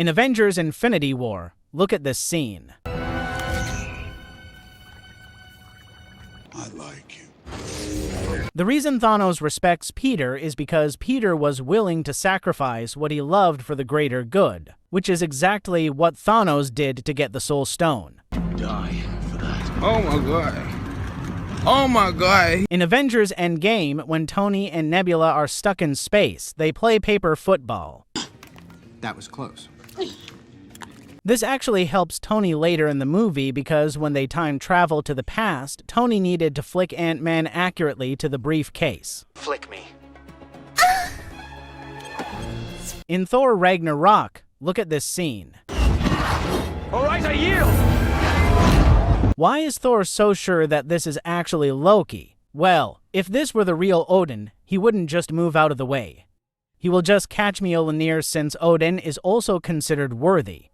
In Avengers Infinity War, look at this scene. I like you. The reason Thanos respects Peter is because Peter was willing to sacrifice what he loved for the greater good, which is exactly what Thanos did to get the Soul Stone. Die for that. Oh my god. Oh my god. In Avengers Endgame, when Tony and Nebula are stuck in space, they play paper football. That was close. This actually helps Tony later in the movie because when they time travel to the past, Tony needed to flick Ant-Man accurately to the briefcase. Flick me. In Thor Ragnarok, look at this scene. All right, I yield. Why is Thor so sure that this is actually Loki? Well, if this were the real Odin, he wouldn't just move out of the way. He will just catch Mjolnir since Odin is also considered worthy.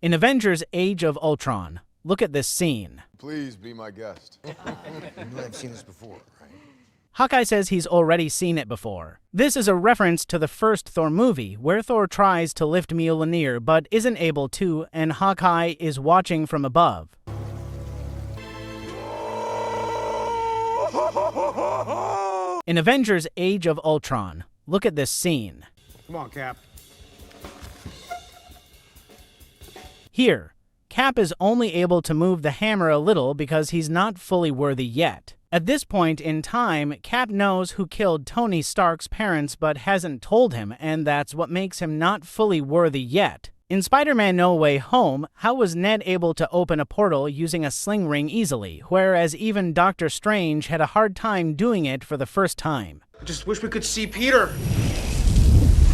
In Avengers Age of Ultron, look at this scene. Please be my guest. You know I've seen this before, right? Hawkeye says he's already seen it before. This is a reference to the first Thor movie, where Thor tries to lift Mjolnir but isn't able to, and Hawkeye is watching from above. In Avengers Age of Ultron, look at this scene. Come on, Cap. Here, Cap is only able to move the hammer a little because he's not fully worthy yet. At this point in time, Cap knows who killed Tony Stark's parents but hasn't told him, and that's what makes him not fully worthy yet. In Spider-Man No Way Home, how was Ned able to open a portal using a sling ring easily, whereas even Doctor Strange had a hard time doing it for the first time? I just wish we could see Peter.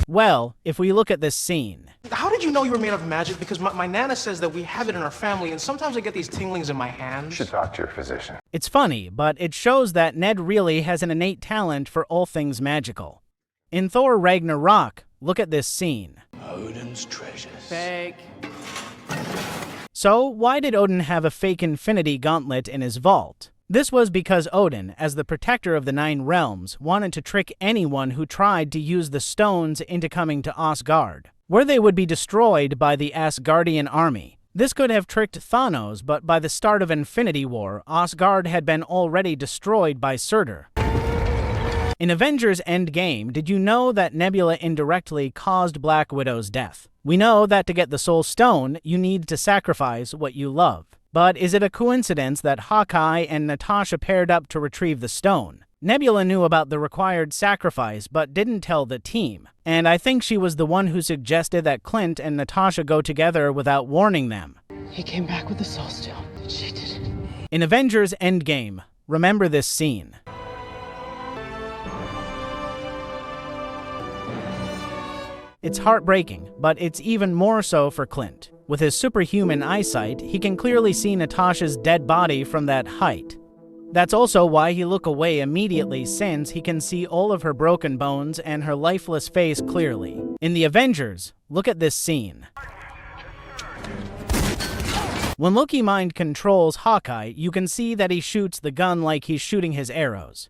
Well, if we look at this scene. How did you know you were made of magic? Because my Nana says that we have it in our family, and sometimes I get these tinglings in my hands. You should talk to your physician. It's funny, but it shows that Ned really has an innate talent for all things magical. In Thor Ragnarok, look at this scene. Odin's treasures. Fake. So, why did Odin have a fake Infinity Gauntlet in his vault? This was because Odin, as the protector of the Nine Realms, wanted to trick anyone who tried to use the stones into coming to Asgard, where they would be destroyed by the Asgardian army. This could have tricked Thanos, but by the start of Infinity War, Asgard had been already destroyed by Surtur. In Avengers Endgame, did you know that Nebula indirectly caused Black Widow's death? We know that to get the Soul Stone, you need to sacrifice what you love. But is it a coincidence that Hawkeye and Natasha paired up to retrieve the stone? Nebula knew about the required sacrifice but didn't tell the team, and I think she was the one who suggested that Clint and Natasha go together without warning them. He came back with the Soul Stone. She did it. In Avengers Endgame, remember this scene. It's heartbreaking, but it's even more so for Clint. With his superhuman eyesight, he can clearly see Natasha's dead body from that height. That's also why he look away immediately, since he can see all of her broken bones and her lifeless face clearly. In the Avengers, look at this scene. When Loki mind controls Hawkeye, you can see that he shoots the gun like he's shooting his arrows.